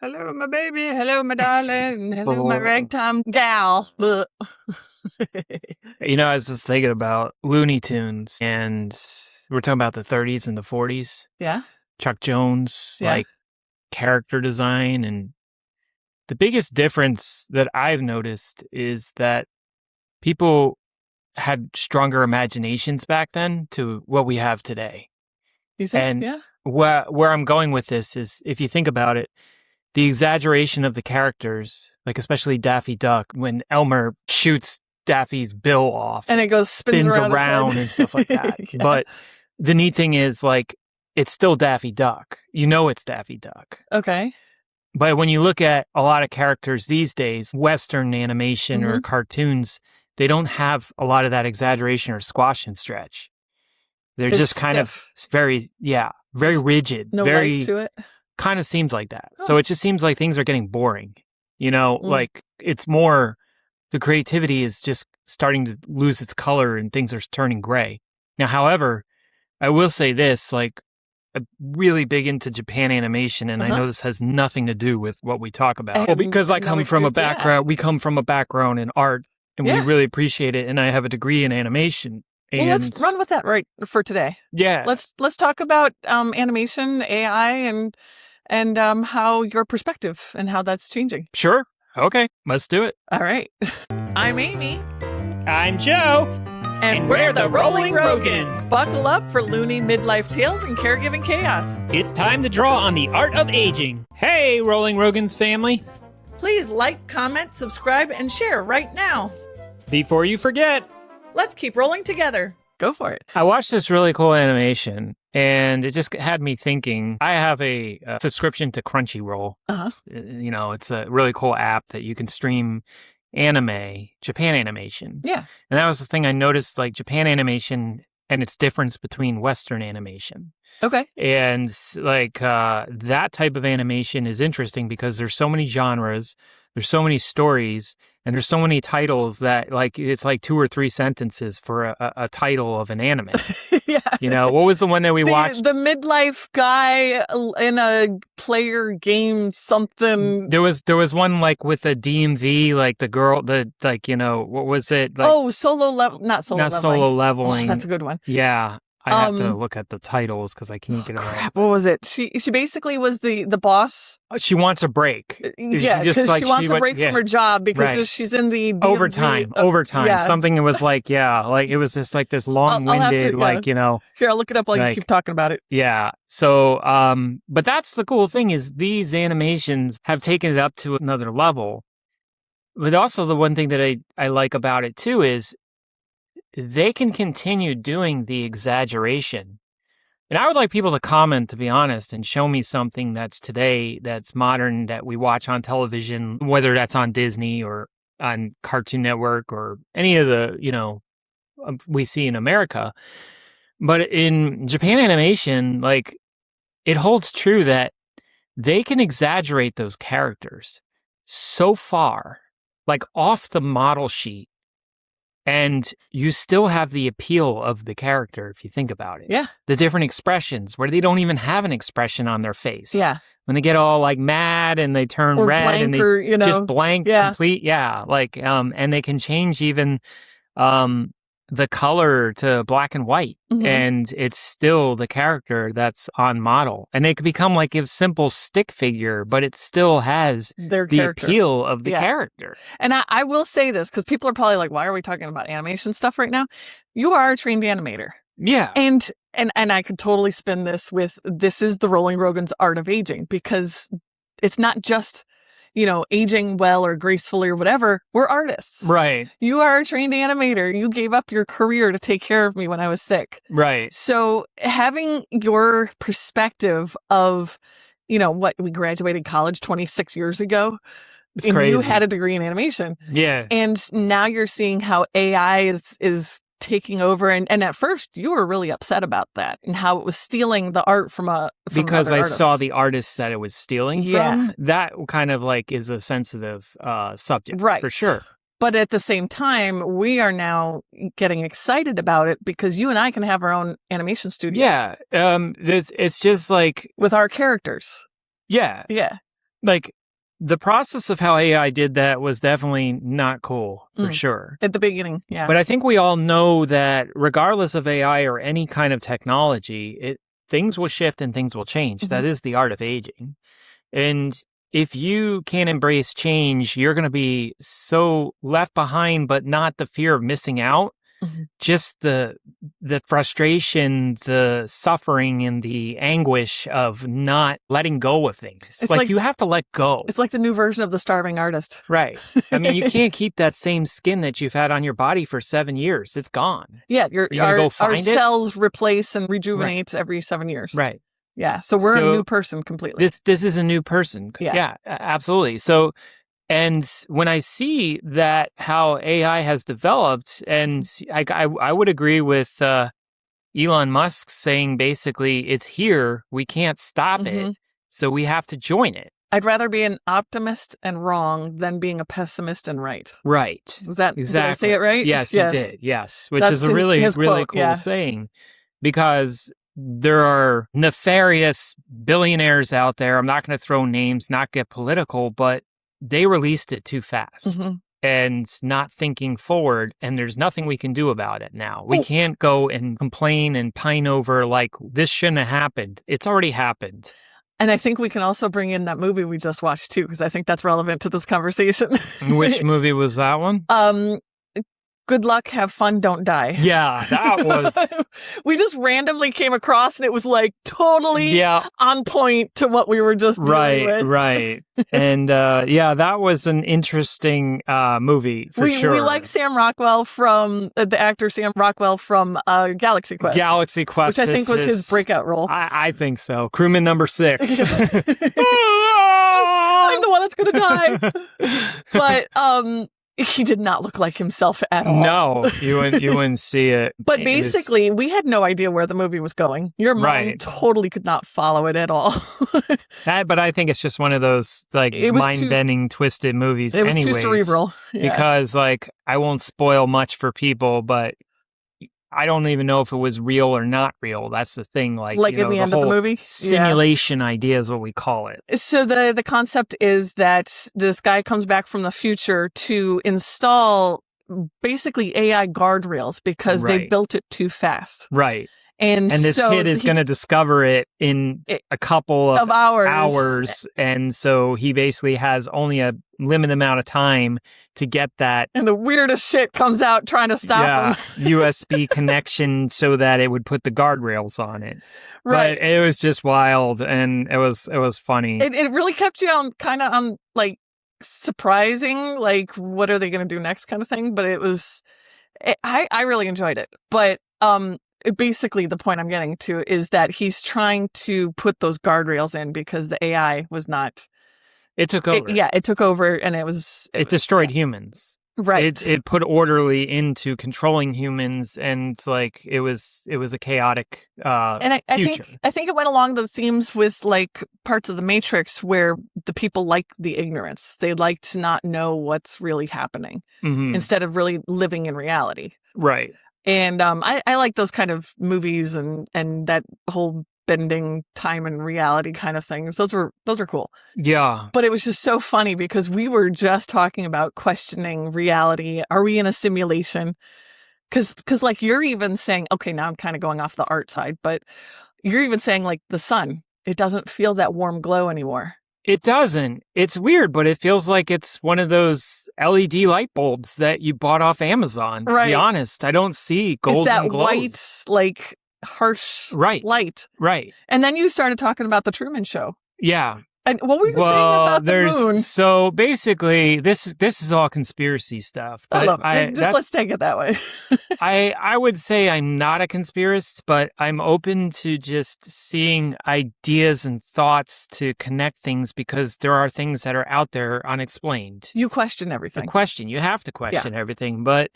Hello, my baby. Hello, my darling. Hello, my Oh. ragtime gal. Ugh. I was just thinking about Looney Tunes, and we're talking about the 30s and the 40s. Yeah. Chuck Jones, Yeah. like character design. And the biggest difference that I've noticed is that people had stronger imaginations back then to what we have today. You think? And Yeah. where I'm going with this is, if you think about it, the exaggeration of the characters, like especially Daffy Duck, when Elmer shoots Daffy's bill off And it goes spins around and stuff like that. Yeah. But the neat thing is, like, it's still Daffy Duck. You know it's Daffy Duck. Okay. But when you look at a lot of characters these days, Western animation or Mhm. cartoons, they don't have a lot of that exaggeration or squash and stretch. They're just kind stiff. of very rigid. No very life to it. kind of seems like that. Oh. So it just seems like things are getting boring. Mm. Like it's more, the creativity is just starting to lose its color and things are turning gray. Now, however, I will say this, like, I'm really big into Japan animation, and I know this has nothing to do with what we talk about. Well, because I come from a background, we come from a background in art, and we really appreciate it, and I have a degree in animation. Well, let's run with that right for today. Yeah. Let's talk about animation, AI, and how your perspective and how that's changing. Sure. Okay, let's do it. All right. I'm Amy. I'm Joe. And we're the Rolling Rogans. Buckle up for loony midlife tales and caregiving chaos. It's time to draw on the art of aging. Hey, Rolling Rogans family. Please like, comment, subscribe, and share right now. Before you forget, let's keep rolling together. Go for it. I watched this really cool animation, and it just had me thinking. I have a subscription to Crunchyroll. It's a really cool app that you can stream Japan animation. Yeah. And that was the thing I noticed, like Japan animation and its difference between Western animation. Okay. And like that type of animation is interesting because there's so many genres, there's so many stories, and there's so many titles that, like, it's like 2 or 3 sentences for a title of an anime. Yeah. What was the one that we watched? The midlife guy in a player game something. There was one like with a DMV, like the girl, what was it? Like, not solo leveling. Oh, that's a good one. Yeah. I have to look at the titles because I can't get it right. What was it? She basically was the boss. She wants a break. Yeah, because she wants a break from her job because she's in the DMV. Overtime. Yeah. Something that was like, it was just like this long-winded, Here, I'll look it up while you keep talking about it. Yeah. So, but that's the cool thing is these animations have taken it up to another level. But also the one thing that I like about it too is they can continue doing the exaggeration. And I would like people to comment, to be honest, and show me something that's today, that's modern, that we watch on television, whether that's on Disney or on Cartoon Network or any of the, we see in America. But in Japan animation, like, it holds true that they can exaggerate those characters so far, like off the model sheet. And you still have the appeal of the character if you think about it. Yeah. The different expressions where they don't even have an expression on their face. Yeah. When they get all like mad and they turn red and they just blank, complete. Yeah. Like, and they can change even the color to black and white. Mm-hmm. And it's still the character that's on model. And they could become like a simple stick figure, but it still has the appeal of the character. And I will say this, because people are probably like, why are we talking about animation stuff right now? You are a trained animator. Yeah. And I could totally spin this with, this is the Rolling Rogans art of aging, because it's not just, aging well or gracefully or whatever. We're artists. Right. You are a trained animator. You gave up your career to take care of me when I was sick. Right. So having your perspective of, what we graduated college 26 years ago. It's and crazy. You had a degree in animation. Yeah. And now you're seeing how AI is taking over. And at first you were really upset about that and how it was stealing the art from because I artists. saw the artists that it was stealing from. That kind of like is a sensitive subject. Right. For sure. But at the same time, we are now getting excited about it because you and I can have our own animation studio. Yeah. It's just like with our characters. Yeah. Yeah. like the process of how AI did that was definitely not cool for sure. At the beginning, yeah. But I think we all know that regardless of AI or any kind of technology, things will shift and things will change. That is the art of aging. And if you can't embrace change, you're going to be so left behind, but not the fear of missing out. Just the frustration, the suffering, and the anguish of not letting go of things. It's like you have to let go. It's like the new version of the starving artist. Right. I mean, you can't keep that same skin that you've had on your body for 7 years. It's gone. Yeah, go find our it? cells replace and rejuvenate every 7 years. Right. Yeah, so we're a new person completely. This is a new person. Yeah, absolutely. So, and when I see that how AI has developed, and I would agree with Elon Musk saying basically it's here, we can't stop it, so we have to join it. I'd rather be an optimist and wrong than being a pessimist and right. Right. Was that exactly? Did I say it right? Yes, you did. Yes, which That's is a really quote, cool saying, because there are nefarious billionaires out there. I'm not going to throw names, not get political, but they released it too fast and not thinking forward. And there's nothing we can do about it now. We can't go and complain and pine over like this shouldn't have happened. It's already happened. And I think we can also bring in that movie we just watched too, because I think that's relevant to this conversation. Which movie was that one? Good Luck, Have Fun, Don't Die. Yeah, that was... We just randomly came across and it was like totally on point to what we were just dealing with. Right. And that was an interesting movie for sure. We like Sam Rockwell from, the actor Sam Rockwell from Galaxy Quest. Galaxy Quest. Which I think was his breakout role. I think so. Crewman number 6. I'm the one that's going to die. But he did not look like himself at all. No, you wouldn't see it. But basically, we had no idea where the movie was going. Your mind totally could not follow it at all. But I think it's just one of those like mind-bending, twisted movies. It was too cerebral. Yeah. Because like I won't spoil much for people, but I don't even know if it was real or not real. That's the thing. Like in the end of the movie? Simulation idea is what we call it. So the concept is that this guy comes back from the future to install basically AI guardrails because they built it too fast. Right. And this kid is going to discover it in a couple of hours. And so he basically has only a limited amount of time to get that. And the weirdest shit comes out trying to stop him. USB connection so that it would put the guardrails on it. Right. But it was just wild and it was funny. It really kept you on kind of on like surprising, like what are they going to do next kind of thing. But I really enjoyed it. But, basically, the point I'm getting to is that he's trying to put those guardrails in because the AI was not. It took over. It took over, and it destroyed humans. Right. It put orderly into controlling humans, and like it was a chaotic and future. I think it went along the themes with like parts of the Matrix where the people like the ignorance. They like to not know what's really happening instead of really living in reality. Right. And I like those kind of movies and that whole bending time and reality kind of things. Those were cool. Yeah. But it was just so funny because we were just talking about questioning reality. Are we in a simulation? Because like you're even saying, okay, now I'm kind of going off the art side, but you're even saying like the sun, it doesn't feel that warm glow anymore. It doesn't. It's weird, but it feels like it's one of those LED light bulbs that you bought off Amazon. To be honest, I don't see golden glows. It's that white, like harsh light. Right. And then you started talking about the Truman Show. Yeah. And what were you saying about the moon? So basically, this is all conspiracy stuff. I love it. Let's take it that way. I would say I'm not a conspiracist, but I'm open to just seeing ideas and thoughts to connect things because there are things that are out there unexplained. You question everything. You have to question everything. But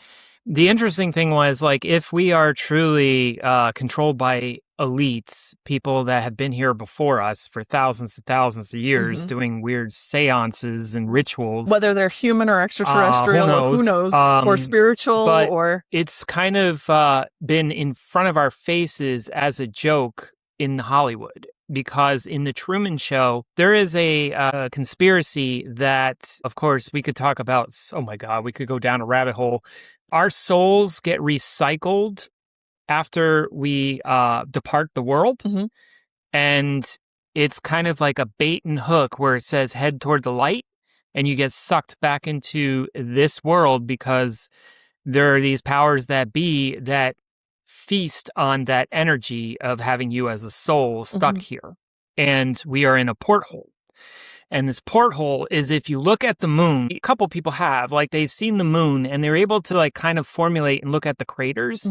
the interesting thing was, like, if we are truly controlled by elites, people that have been here before us for thousands and thousands of years doing weird seances and rituals. Whether they're human or extraterrestrial, who knows, or spiritual, or... It's kind of been in front of our faces as a joke in Hollywood. because in the Truman Show, there is a conspiracy that, of course, we could talk about. Oh my God, we could go down a rabbit hole. Our souls get recycled after we depart the world. Mhm. And it's kind of like a bait and hook where it says head toward the light, and you get sucked back into this world because there are these powers that be that feast on that energy of having you as a soul stuck here. And we are in a porthole. And this porthole is, if you look at the moon, a couple people have, like, they've seen the moon and they're able to, like, kind of formulate and look at the craters.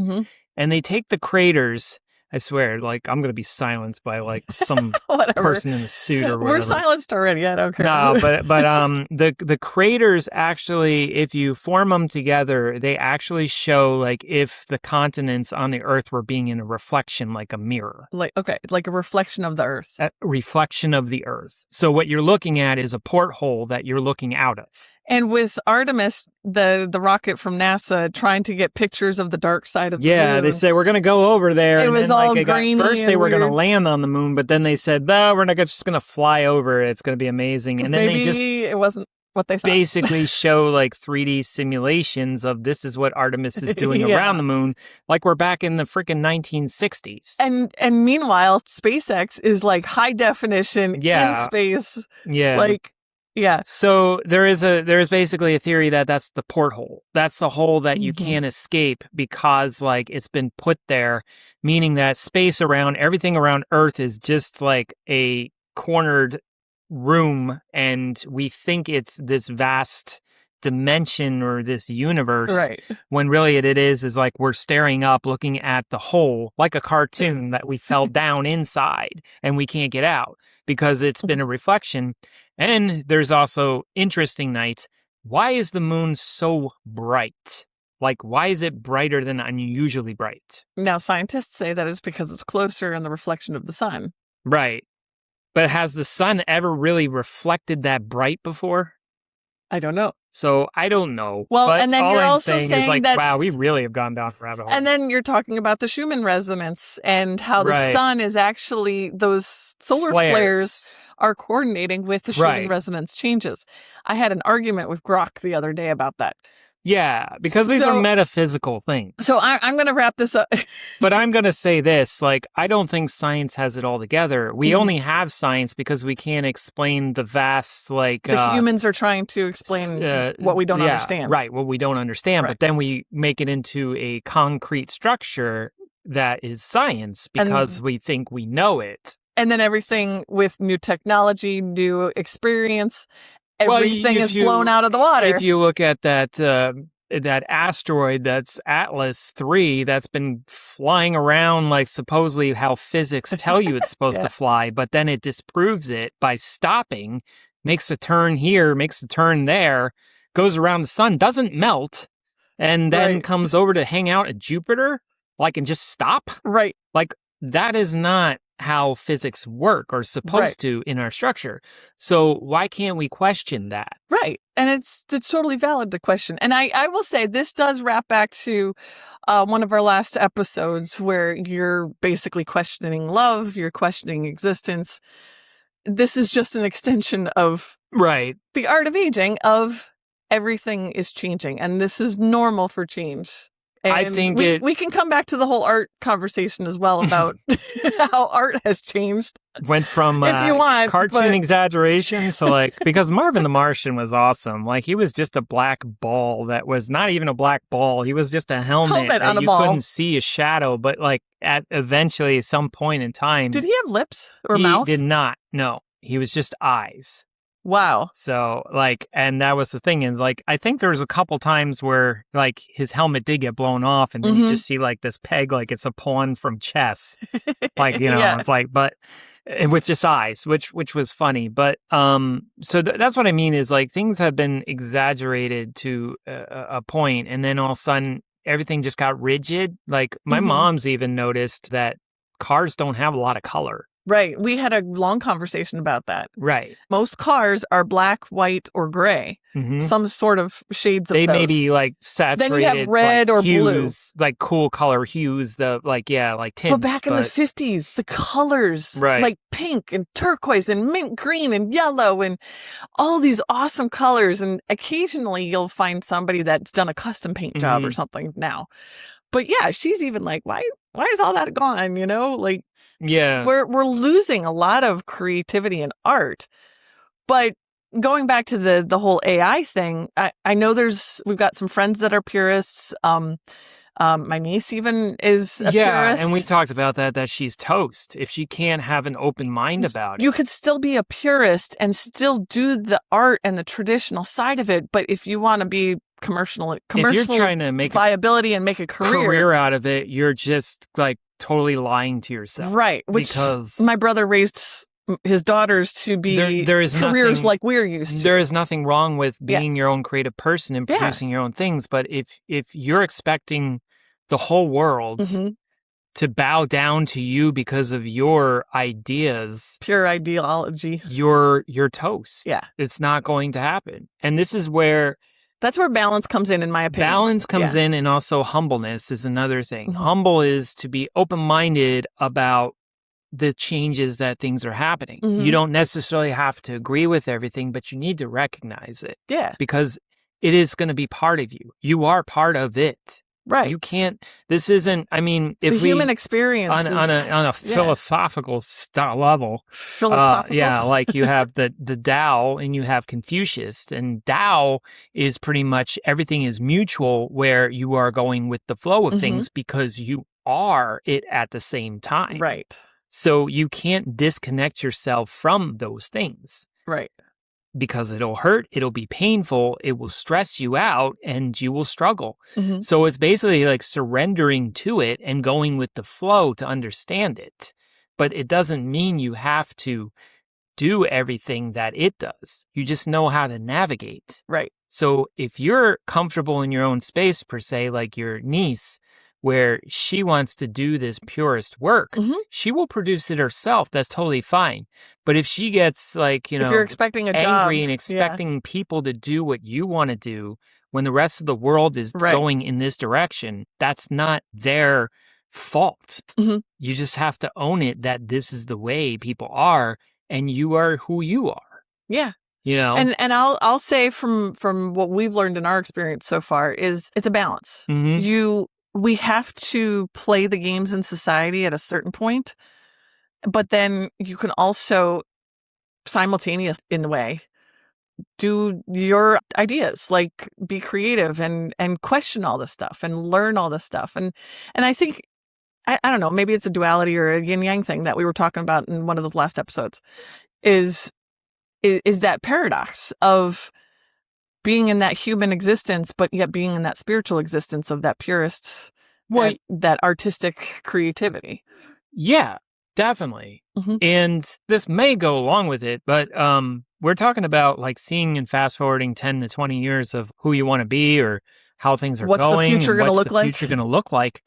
And they take the craters. I swear, like, I'm going to be silenced by, like, some person in a suit or whatever. We're silenced already. I don't care. No, but the craters actually, if you form them together, they actually show, like, if the continents on the Earth were being in a reflection, like a mirror. Like a reflection of the Earth. A reflection of the Earth. So what you're looking at is a porthole that you're looking out of. And with Artemis, the rocket from NASA, trying to get pictures of the dark side of the moon. Yeah, they say, we're going to go over there. It and was then, all like, grainy first they were going to weird. land on the moon, but then they said, no, we're not just going to fly over. It's going to be amazing. And then maybe they just it wasn't what they thought. basically show, like, 3D simulations of this is what Artemis is doing around the moon, like we're back in the freaking 1960s. And meanwhile, SpaceX is, like, high definition in space. Yeah. Like, yeah. So there is basically a theory that that's the porthole. That's the hole that you can't escape because, like, it's been put there, meaning that space around everything around Earth is just like a cornered room, and we think it's this vast dimension or this universe, right? When really it is like we're staring up, looking at the hole, like a cartoon that we fell down inside and we can't get out because it's been a reflection. And there's also interesting nights. Why is the moon so bright? Like, why is it brighter than unusually bright? Now, scientists say that it's because it's closer in the reflection of the sun. Right. But has the sun ever really reflected that bright before? I don't know. So I don't know. Well, but and then all you're I'm also saying saying is, like, that, wow, we really have gone down a rabbit hole. And then you're talking about the Schumann resonance and how the sun is actually, those solar flares are coordinating with the Schumann resonance changes. I had an argument with Grok the other day about that. Yeah, because these are metaphysical things. So I'm going to wrap this up. But I'm going to say this, like, I don't think science has it all together. We only have science because we can't explain the vast, like... The humans are trying to explain what we don't understand. Right, what we don't understand. But then we make it into a concrete structure that is science because we think we know it. And then everything with new technology, new experience... Everything is blown out of the water. If you look at that asteroid that's Atlas 3 that's been flying around, like, supposedly how physics tell you it's supposed to fly, but then it disproves it by stopping, makes a turn here, makes a turn there, goes around the sun, doesn't melt, and then comes over to hang out at Jupiter, like, and just stop. Right. Like, that is not how physics work or supposed to in our structure. So why can't we question that? Right. And it's totally valid to question. And I will say this does wrap back to one of our last episodes where you're basically questioning love, you're questioning existence. This is just an extension of the art of aging, of everything is changing. And this is normal for change. And I think we can come back to the whole art conversation as well about how art has changed. Went from if you want, cartoon exaggeration to, like, because Marvin the Martian was awesome. Like, he was just a black ball that was not even a black ball. He was just a helmet that on a you ball. Couldn't see a shadow. But, like, at some point in time, did he have lips or mouth? He did not. No, he was just eyes. Wow. So, like, and that was the thing is, like, I think there was a couple times where, like, his helmet did get blown off and then you just see, like, this peg, like it's a pawn from chess. Like, you know, it's like, but, and with just eyes, which was funny. But, so that's what I mean is, like, things have been exaggerated to a point, and then all of a sudden everything just got rigid. Like, my mom's even noticed that cars don't have a lot of color. Right. We had a long conversation about that. Right. Most cars are black, white, or gray. Mhm. Some sort of shades of They those. may be like saturated, Then you have red like, or hues, like cool color hues, like tints. But back in the 50s, the colors, Right. like pink and turquoise and mint green and yellow and all these awesome colors. And occasionally you'll find somebody that's done a custom paint job or something now. But yeah, she's even like, why is all that gone? You know, like, yeah, we're losing a lot of creativity and art. But going back to the whole AI thing, I know we've got some friends that are purists. My niece even is a purist. and we talked about that she's toast if she can't have an open mind about it. You could still be a purist and still do the art and the traditional side of it, but if you want to be commercial if you're trying to make viability and make a career out of it, you're just like totally lying to yourself. Right. Which because my brother raised his daughters to be there is careers nothing, like we're used to. There is nothing wrong with being your own creative person and producing your own things, but if you're expecting the whole world to bow down to you because of your ideas, pure ideology, you're toast. Yeah. It's not going to happen. And this is where that's where balance comes in my opinion. Balance comes in, and also humbleness is another thing. Humble is to be open-minded about the changes that things are happening. You don't necessarily have to agree with everything, but you need to recognize it. Yeah. Because it is going to be part of you. You are part of it. Right. You can't, this isn't, I mean, if the human experience on a philosophical level, like you have the Tao and you have Confucius, and Tao is pretty much everything is mutual, where you are going with the flow of things because you are it at the same time. Right. So you can't disconnect yourself from those things. Right. Because it'll hurt, it'll be painful, it will stress you out, and you will struggle. So it's basically like surrendering to it and going with the flow to understand it. But it doesn't mean you have to do everything that it does. You just know how to navigate. Right. So if you're comfortable in your own space, per se, like your niece, where she wants to do this purist work, she will produce it herself. That's totally fine. But if she gets like, if you're expecting a angry job, and expecting people to do what you want to do when the rest of the world is going in this direction, that's not their fault. You just have to own it that this is the way people are and you are who you are. Yeah. And I'll say from what we've learned in our experience so far is it's a balance. We have to play the games in society at a certain point, but then you can also simultaneous in a way do your ideas, like be creative and question all this stuff and learn all this stuff. And I think, I don't know, maybe it's a duality or a yin yang thing that we were talking about in one of those last episodes is that paradox of being in that human existence, but yet being in that spiritual existence of that purist, that artistic creativity. Yeah, definitely. And this may go along with it, but we're talking about like seeing and fast forwarding 10 to 20 years of who you want to be or how things are going. What's the future going to look like? What's the future going to look like?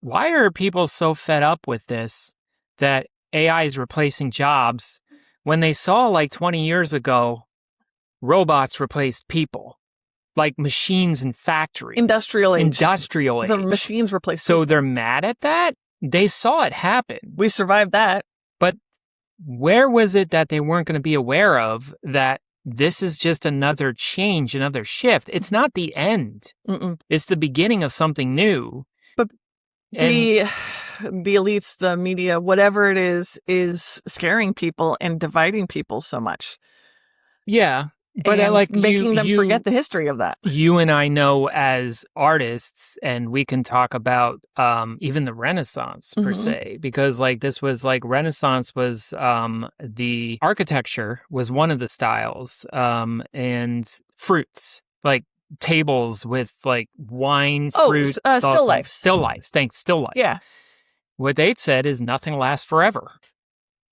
Why are people so fed up with this that AI is replacing jobs when they saw like 20 years ago robots replaced people, like machines in factories. Industrial age. The machines replaced people. So people. they're mad at that? They saw it happen. We survived that. But where was it that they weren't going to be aware of that this is just another change, another shift? It's not the end. It's the beginning of something new. But the elites, the media, whatever it is scaring people and dividing people so much. Yeah. But making them forget the history of that. You and I know as artists, and we can talk about even the Renaissance per se, because like this was like Renaissance was the architecture was one of the styles, and fruits, like tables with like wine, fruit, still life. Still life. Thanks, still life. Yeah. What they'd said is nothing lasts forever.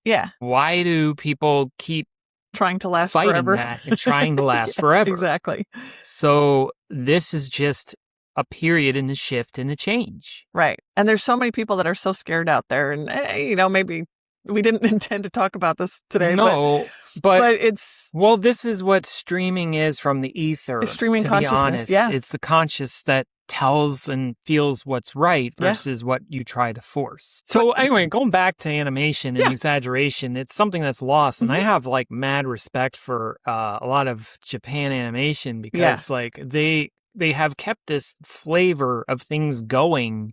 Yeah. Why do people keep trying to last fighting forever that and trying to last forever? Exactly. So this is just a period in the shift and the change. Right. And there's so many people that are so scared out there, and maybe We didn't intend to talk about this today, no, but it's well, this is what streaming is from the ether. streaming to consciousness. be honest, Yeah. it's the conscious that tells and feels what's right versus what you try to force. So anyway, going back to animation and exaggeration, it's something that's lost, and I have like mad respect for a lot of Japan animation because like they have kept this flavor of things going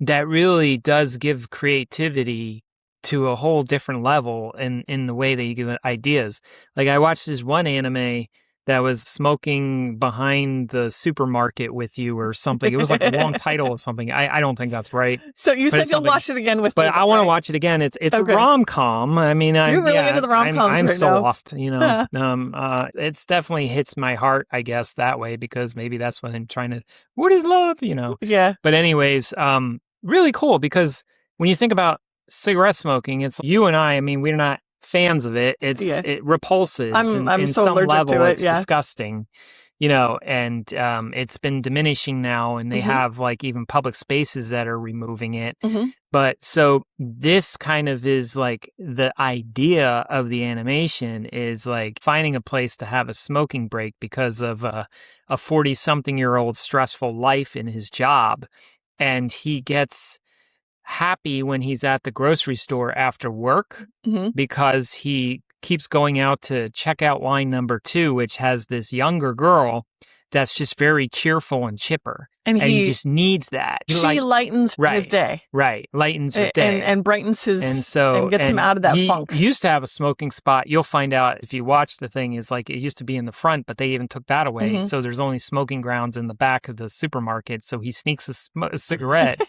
that really does give creativity to a whole different level in the way that you give ideas. Like I watched this one anime that was smoking behind the supermarket with you or something. It was like a long title or something. I don't think that's right. So you said you'll watch it again with me. But I want to watch it again. It's a rom-com. I mean, you're really into the rom-coms I'm right soft, you know. It's definitely hits my heart, I guess, that way because maybe that's what I'm trying to. What is love? You know. Yeah. But anyways, really cool because when you think about cigarette smoking, it's you and I mean, we're not fans of it. It repulses. I'm in so some allergic level, to it. it's disgusting, you know, and it's been diminishing now, and they have like even public spaces that are removing it. But so this kind of is like the idea of the animation is like finding a place to have a smoking break because of a 40-something-year-old stressful life in his job, and he gets happy when he's at the grocery store after work because he keeps going out to checkout line number 2, which has this younger girl that's just very cheerful and chipper. And he just needs that. She lightens his day. Right. Lightens her day. And brightens his, and gets him out of that funk. He used to have a smoking spot. You'll find out if you watch the thing is like it used to be in the front, but they even took that away. So there's only smoking grounds in the back of the supermarket. So he sneaks a cigarette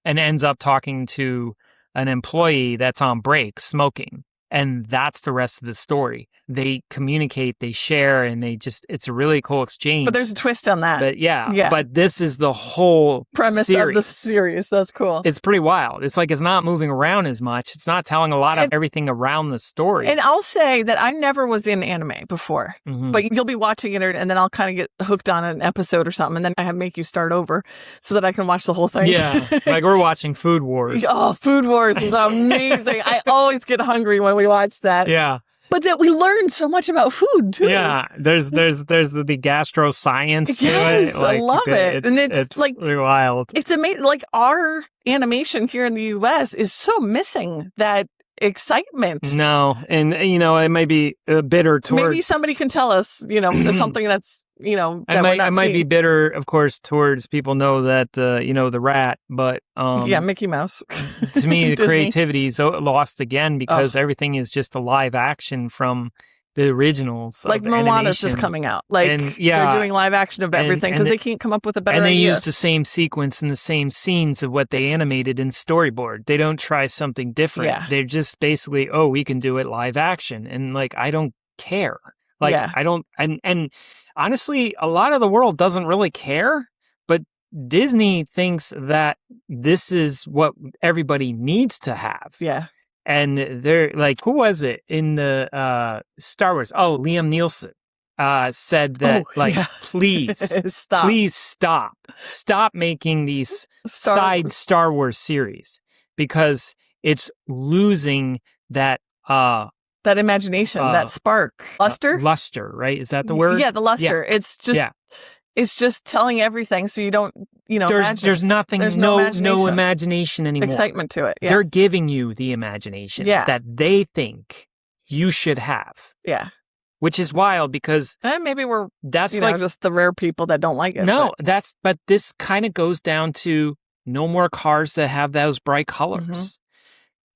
and ends up talking to an employee that's on break smoking. And that's the rest of the story. They communicate, they share, and it's a really cool exchange. But there's a twist on that. But but this is the whole premise of the series. That's cool. It's pretty wild. It's like it's not moving around as much. It's not telling a lot of everything around the story. And I'll say that I never was in anime before, but you'll be watching it, and then I'll kind of get hooked on an episode or something, and then I make you start over so that I can watch the whole thing. Yeah, like we're watching Food Wars. Oh, Food Wars is amazing. I always get hungry when we watch that. Yeah. But that we learned so much about food too. Yeah, there's the gastro science to it. Like, I love it, and it's like really wild. It's amazing. Like our animation here in the U.S. is so missing that excitement. No, and you know it might be bitter towards. Maybe somebody can tell us, you know, something that's that I might be bitter, of course, towards people know that the rat, but Mickey Mouse. To me, the creativity is lost again because everything is just a live action from the originals. Like Moana's just coming out. Like they're doing live action of everything because they can't come up with a better idea. And they use the same sequence and the same scenes of what they animated in storyboard. They don't try something different. Yeah. They're just basically, we can do it live action. And like, I don't care. Like, I don't, and honestly, a lot of the world doesn't really care, but Disney thinks that this is what everybody needs to have. Yeah. And they're like, who was it in the Star Wars? Oh, Liam Neeson said that, please stop making these side Star Wars series because it's losing that imagination, that spark, luster, right? Is that the word? Yeah, the luster. Yeah. It's just telling everything, so you don't, there's nothing, there's no imagination anymore. Excitement to it. Yeah. They're giving you the imagination that they think you should have. Yeah. Which is wild because maybe that's like just the rare people that don't like it. No, but this kind of goes down to no more cars that have those bright colors,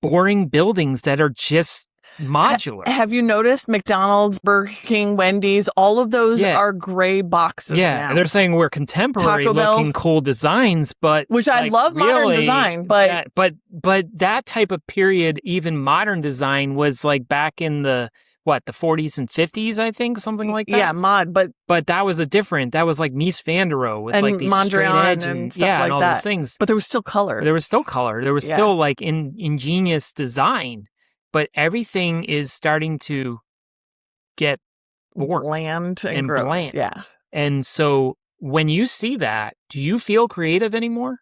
boring buildings that are just modular. Have you noticed McDonald's, Burger King, Wendy's, all of those are gray boxes now. And they're saying we're contemporary looking cool designs, but which I love modern design, but that type of period, even modern design was like back in the 40s and 50s, I think, something like that. Yeah, but that was that was like Mies van der Rohe with like these straight edge and stuff like and all that. those things. But there was still color. There was still like ingenious design. But everything is starting to get bland and gross. Bland. Yeah. And so when you see that, do you feel creative anymore?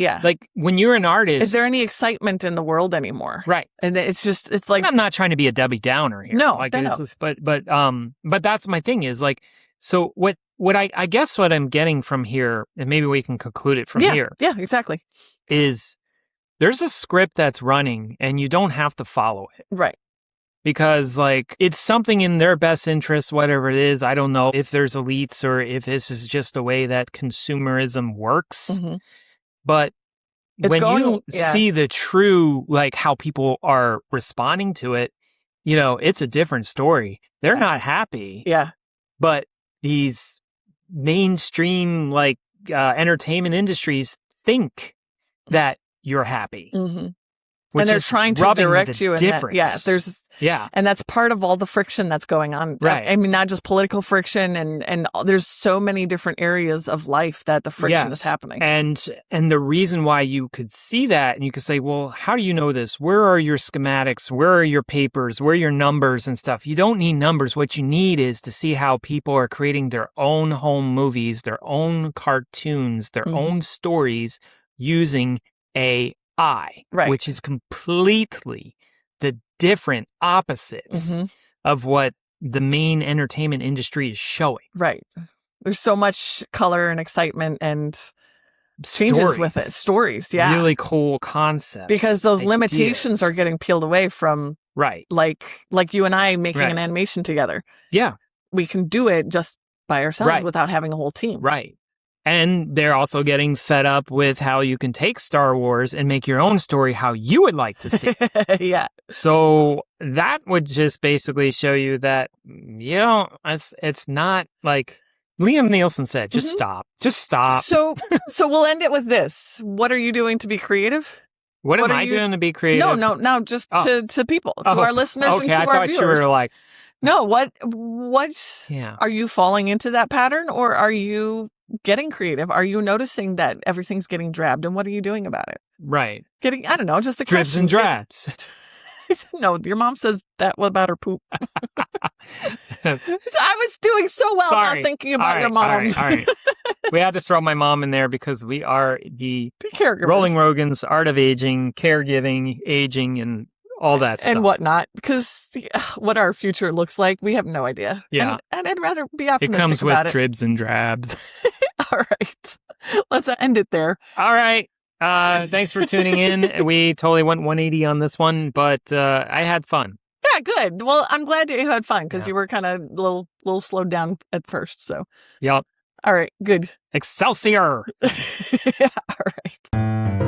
Yeah. Like when you're an artist, Is there any excitement in the world anymore? right? And it's like, I'm not trying to be a Debbie Downer here. No, like no, it's no. just, but that's my thing is like, so what I guess what I'm getting from here, and maybe we can conclude it from here. Yeah, exactly. Is there's a script that's running and you don't have to follow it. Right. Because like it's something in their best interest, whatever it is. I don't know if there's elites or if this is just the way that consumerism works. Mm-hmm. But It's when going- you yeah. see the true, like how people are responding to it, you know, it's a different story. They're not happy. Yeah. But these mainstream like entertainment industries think that you're happy. Mm-hmm. Which And they're is trying to rubbing direct the you in difference. that. Yeah. And that's part of all the friction that's going on. Right. I mean, not just political friction and there's so many different areas of life that the friction is happening. And the reason why you could see that and you could say, well, how do you know this? Where are your schematics? Where are your papers? Where are your numbers and stuff? You don't need numbers. What you need is to see how people are creating their own home movies, their own cartoons, their own stories using AI. Right. Which is completely the different opposites of what the main entertainment industry is showing. Right. There's so much color and excitement and changes with it. Stories, yeah. Really cool concepts. Because those limitations are getting peeled away from, like you and I making an animation together. Yeah. We can do it just by ourselves without having a whole team. Right. And they're also getting fed up with how you can take Star Wars and make your own story how you would like to see. Yeah. So that would just basically show you that, you know, it's not like Liam Nielsen said, just stop. Just stop. So we'll end it with this. What are you doing to be creative? What am I doing to be creative? No, just to people, to our listeners and to I our thought viewers. You were like... No, what are you falling into that pattern, or are you getting creative? Are you noticing that everything's getting drabbed, and what are you doing about it? Right. I don't know, just a dribs question. And drabs. No, your mom says that about her poop. I was doing so well not thinking about your mom. All right. We had to throw my mom in there because we are the caregivers. Rolling Rogans, Art of Aging, Caregiving, Aging, and all that stuff. And whatnot, because what our future looks like, we have no idea. Yeah. And I'd rather be optimistic about it. It comes with dribs and drabs. All right. Let's end it there. All right. Thanks for tuning in. We totally went 180 on this one, but I had fun. Yeah, good. Well, I'm glad you had fun because you were kind of a little slowed down at first. So. Yep. All right. Good. Excelsior. Yeah. All right.